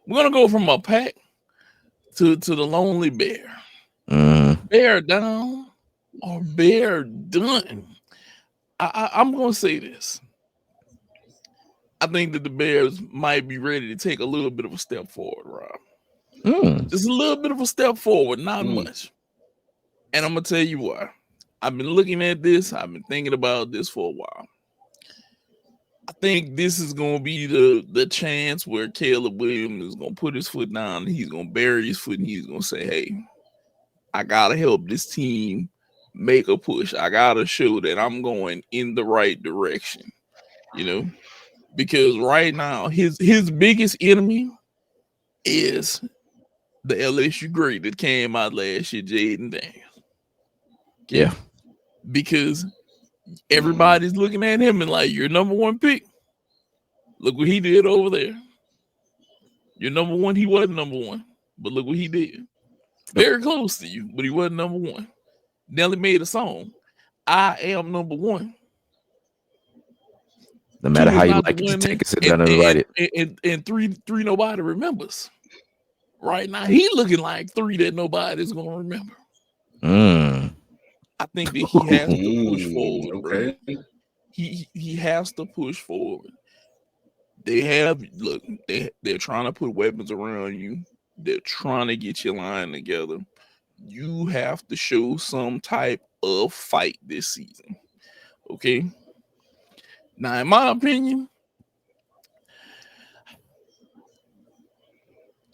We're gonna go from a pack to the lonely bear. Bear down or bear done. I'm gonna say this. I think that the Bears might be ready to take a little bit of a step forward, Rob. Just a little bit of a step forward, not much. And I'm gonna tell you why. I've been looking at this. I've been thinking about this for a while. I think this is gonna be the chance where Caleb Williams is gonna put his foot down. He's gonna bury his foot and he's gonna say, "Hey, I gotta help this team make a push. I gotta show that I'm going in the right direction." You know, because right now his biggest enemy is the LSU great that came out last year, Jaden Daniels. Okay? Yeah. Because everybody's looking at him and like, you're number one pick. Look what he did over there. You're number one. He wasn't number one, but look what he did. Very close to you, but he wasn't number one. Nelly made a song. I am number one. No matter how you like it, you take it, sit down and write it. And three nobody remembers. Right now, he looking like three that nobody's gonna remember. I think that he has to push forward, bro. He has to push forward. They're trying to put weapons around you. They're trying to get your line together. You have to show some type of fight this season. Okay. Now, in my opinion,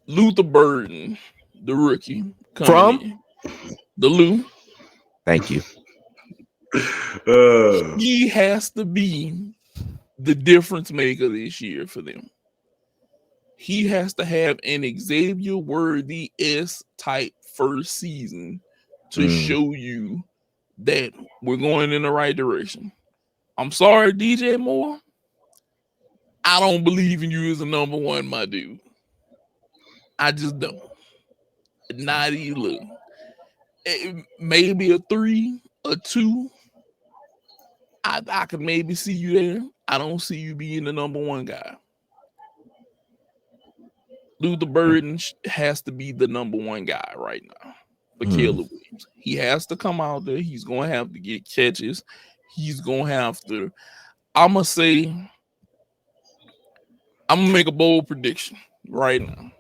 Luther Burden, the rookie, from the Lou. Thank you. He has to be the difference maker this year for them. He has to have an Xavier Worthy S type first season to show you that we're going in the right direction. I'm sorry, DJ Moore. I don't believe in you as a number one, my dude. I just don't. Not either. Maybe a 3, a 2. I could maybe see you there. I don't see you being the number one guy. Luther Burden has to be the number one guy right now for Caleb Williams. He has to come out there. He's going to have to get catches. He's going to have to. I'm going to make a bold prediction right now.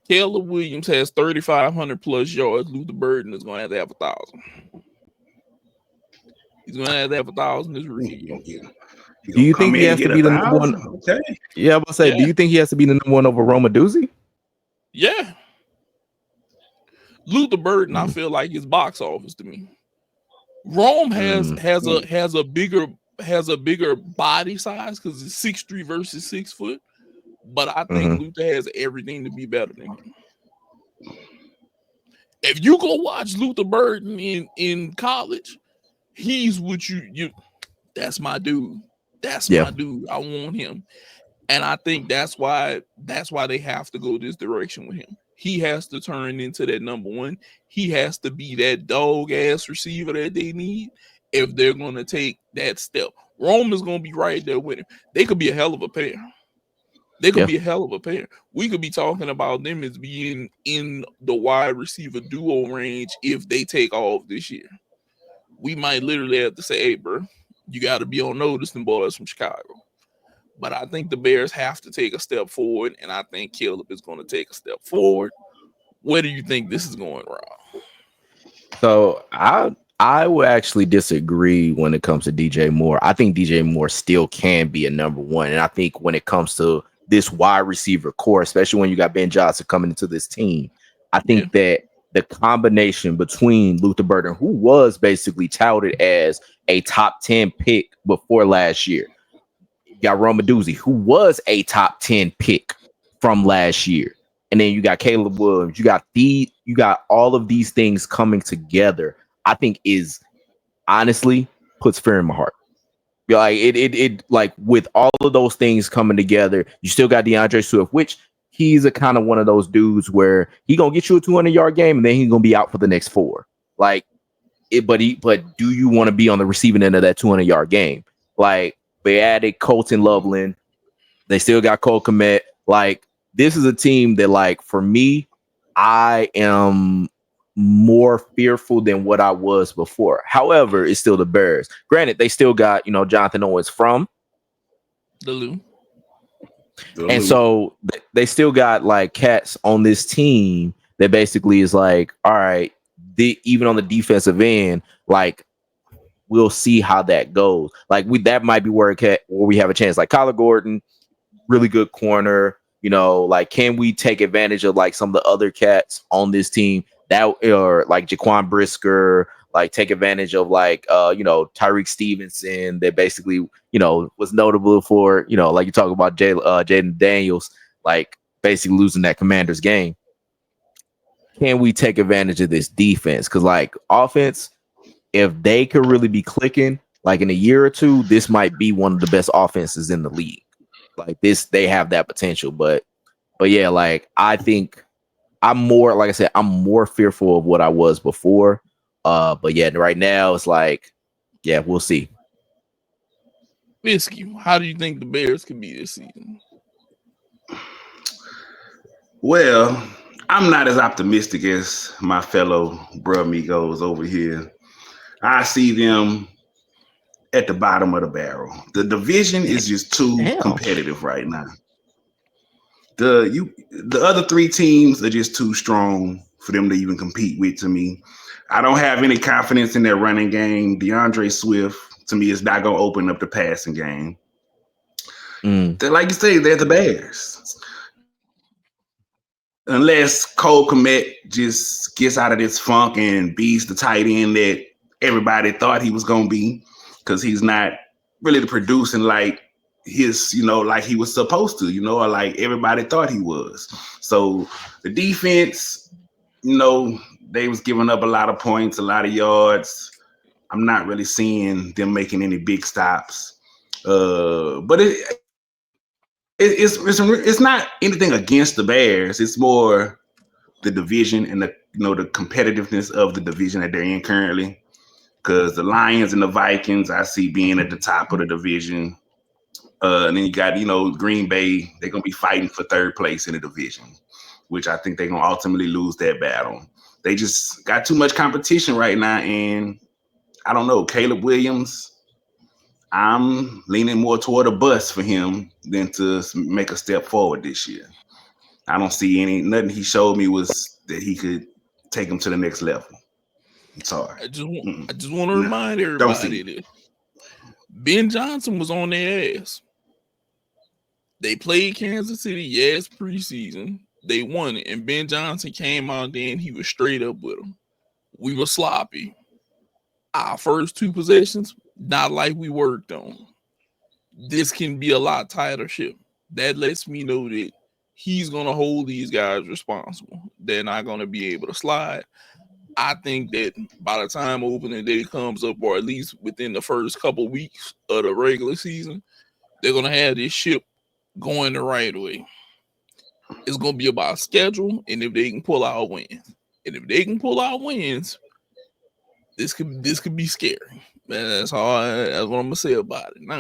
Caleb Williams has 3,500 plus yards. Luther Burden is going to have 1,000. He's going to have 1,000 this rookie. Do you think he has to be the number one? Okay. Yeah, I was say, do you think he has to be the number one over Rome Odunze? Yeah. Luther Burden, I feel like his box office to me. Rome has a bigger body size because it's 6'3" versus 6 foot. But I think Luther has everything to be better than him. If you go watch Luther Burden in college, he's what you that's my dude. That's my dude. I want him. And I think that's why they have to go this direction with him. He has to turn into that number one. He has to be that dog ass receiver that they need if they're going to take that step. Rome is going to be right there with him. They could be a hell of a pair. They could be a hell of a pair. We could be talking about them as being in the wide receiver duo range if they take off this year. We might literally have to say, hey, bro, you got to be on notice, them boys from Chicago. But I think the Bears have to take a step forward, and I think Caleb is going to take a step forward. Where do you think this is going, Rob? So I would actually disagree when it comes to DJ Moore. I think DJ Moore still can be a number one. And I think when it comes to this wide receiver core, especially when you got Ben Johnson coming into this team, I think that the combination between Luther Burden, who was basically touted as a top 10 pick before last year, you got Rome Odunze, who was a top 10 pick from last year. And then you got Caleb Williams. You got all of these things coming together. I think is honestly puts fear in my heart. Like it like with all of those things coming together, you still got DeAndre Swift, which he's a kind of one of those dudes where he gonna get you a 200-yard game and then he's gonna be out for the next 4. Like it, but do you want to be on the receiving end of that 200-yard game? Like they added Colton Loveland, they still got Cole Kmet. Like this is a team that, like, for me, I am more fearful than what I was before. However, it's still the Bears. Granted, they still got, Jonathan Owens from the Lou. And so they still got like cats on this team that basically is like, all right, even on the defensive end, like we'll see how that goes. Like that might be where we have a chance. Like Kyler Gordon, really good corner. Like can we take advantage of like some of the other cats on this team that or like Jaquan Brisker, like take advantage of like Tyreek Stevenson that basically was notable for like you talk about Jaden Daniels, like basically losing that Commanders game. Can we take advantage of this defense? Because like offense, if they could really be clicking, like in a year or two, this might be one of the best offenses in the league. Like this, they have that potential. But yeah, like I think I'm more, like I said, I'm more fearful of what I was before. But yeah, right now it's like, yeah, we'll see. Bisky, how do you think the Bears could be this season? Well, I'm not as optimistic as my fellow Brumigos over here. I see them at the bottom of the barrel. The division is just too competitive right now. The other three teams are just too strong for them to even compete with. To me, I don't have any confidence in their running game. DeAndre Swift, to me, is not going to open up the passing game. Like you say, they're the Bears. Unless Cole Kmet just gets out of this funk and beats the tight end that everybody thought he was going to be, because he's not really producing like his, like he was supposed to, or like everybody thought he was. So the defense, they was giving up a lot of points, a lot of yards. I'm not really seeing them making any big stops. But it's not anything against the Bears. It's more the division and the competitiveness of the division that they're in currently. Because the Lions and the Vikings, I see being at the top of the division. And then you got, Green Bay, they're going to be fighting for third place in the division, which I think they're going to ultimately lose that battle. They just got too much competition right now. And I don't know, Caleb Williams, I'm leaning more toward a bust for him than to make a step forward this year. I don't see nothing he showed me was that he could take him to the next level. I'm sorry. I just want to remind everybody that Ben Johnson was on their ass. They played Kansas City, yes, preseason. They won it, and Ben Johnson came out there and he was straight up with them. We were sloppy. Our first two possessions, not like we worked on. This can be a lot tighter ship. That lets me know that he's going to hold these guys responsible. They're not going to be able to slide. I think that by the time opening day comes up, or at least within the first couple weeks of the regular season, they're going to have this ship going the right way. It's going to be about schedule and if they can pull out wins. And if they can pull out wins, this could be scary. That's what I'm going to say about it now.